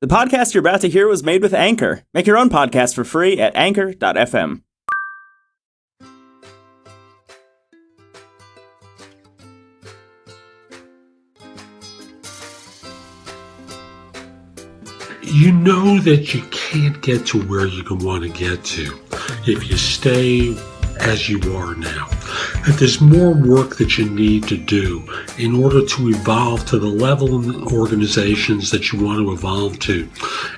The podcast you're about to hear was made with Anchor. Make your own podcast for free at anchor.fm. You know that you can't get to where you want to get to if you stay as you are now. That there's more work that you need to do in order to evolve to the level of organizations that you want to evolve to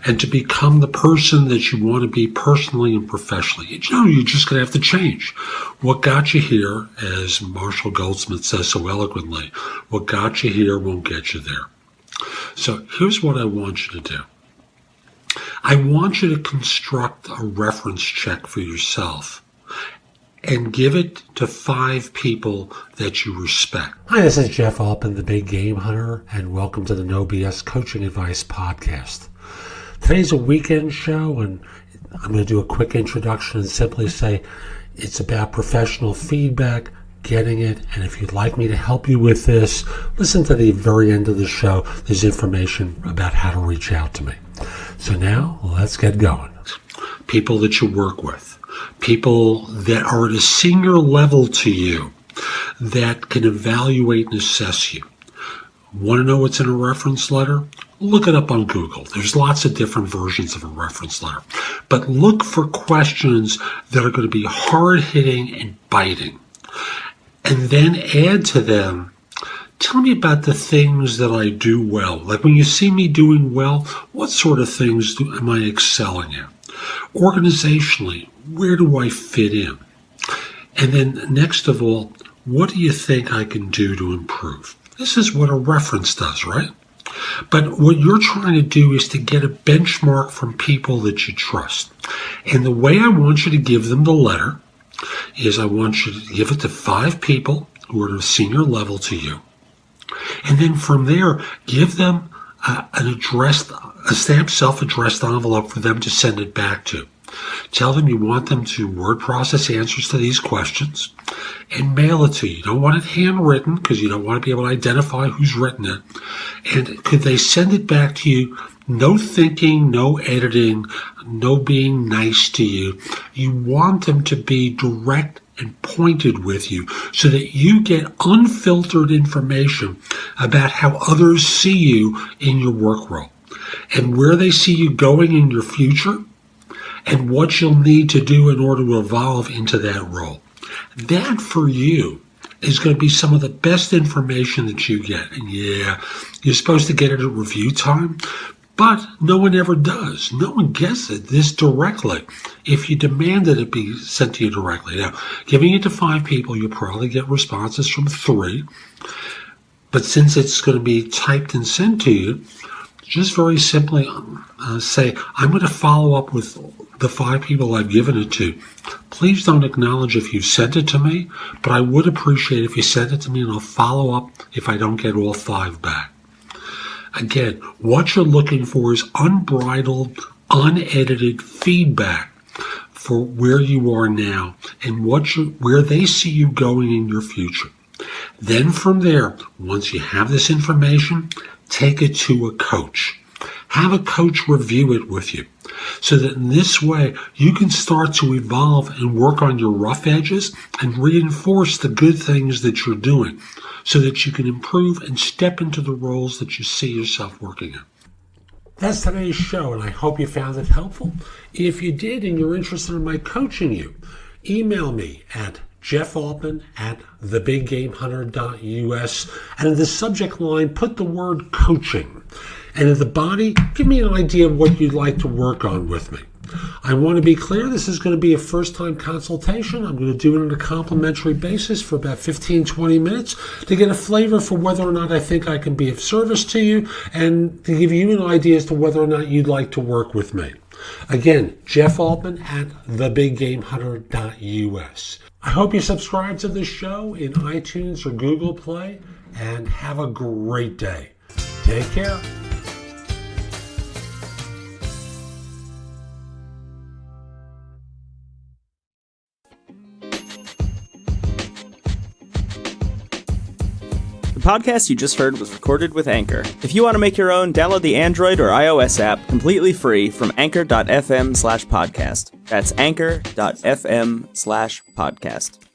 and to become the person that you want to be personally and professionally. You know, you're just going to have to change. What got you here, as Marshall Goldsmith says so eloquently, what got you here won't get you there. So here's what I want you to do. I want you to construct a reference check for yourself and give it to 5 people that you respect. Hi, this is Jeff Altman, the Big Game Hunter, and welcome to the No BS Coaching Advice Podcast. Today's a weekend show, and I'm going to do a quick introduction and simply say it's about professional feedback, getting it, and if you'd like me to help you with this, listen to the very end of the show. There's information about how to reach out to me. So now, let's get going. People that you work with. People that are at a senior level to you that can evaluate and assess you. Want to know what's in a reference letter? Look it up on Google. There's lots of different versions of a reference letter. But look for questions that are going to be hard-hitting and biting. And then add to them, tell me about the things that I do well. Like when you see me doing well, what sort of things am I excelling at? Organizationally, where do I fit in? And then next of all, what do you think I can do to improve? This is what a reference does, right? But what you're trying to do is to get a benchmark from people that you trust. And the way I want you to give them the letter is I want you to give it to 5 people who are at a senior level to you. And then from there, give them a stamped self-addressed envelope for them to send it back to. Tell them you want them to word process answers to these questions and mail it to you. You don't want it handwritten because you don't want to be able to identify who's written it. And could they send it back to you? No thinking, no editing, no being nice to you. You want them to be direct and pointed with you so that you get unfiltered information about how others see you in your work role and where they see you going in your future and what you'll need to do in order to evolve into that role. That for you is going to be some of the best information that you get. And yeah, you're supposed to get it at review time, but no one ever does. No one gets it this directly. If you demanded it be sent to you directly. Now, giving it to 5 people, you'll probably get responses from 3. But since it's going to be typed and sent to you, just very simply say, I'm going to follow up with the 5 people I've given it to. Please don't acknowledge if you've sent it to me, but I would appreciate if you sent it to me and I'll follow up if I don't get all 5 back. Again, what you're looking for is unbridled, unedited feedback for where you are now and where they see you going in your future. Then from there, once you have this information, take it to a coach. Have a coach review it with you so that in this way you can start to evolve and work on your rough edges and reinforce the good things that you're doing so that you can improve and step into the roles that you see yourself working in. That's today's show, and I hope you found it helpful. If you did and you're interested in my coaching you, email me at jeffaltman@thebiggamehunter.us, and in the subject line, put the word coaching. And in the body, give me an idea of what you'd like to work on with me. I want to be clear, this is going to be a first-time consultation. I'm going to do it on a complimentary basis for about 15-20 minutes to get a flavor for whether or not I think I can be of service to you and to give you an idea as to whether or not you'd like to work with me. Again, Jeff Altman at thebiggamehunter.us. I hope you subscribe to this show in iTunes or Google Play, and have a great day. Take care. The podcast you just heard was recorded with Anchor. If you want to make your own, download the Android or iOS app completely free from anchor.fm/podcast. That's anchor.fm/podcast.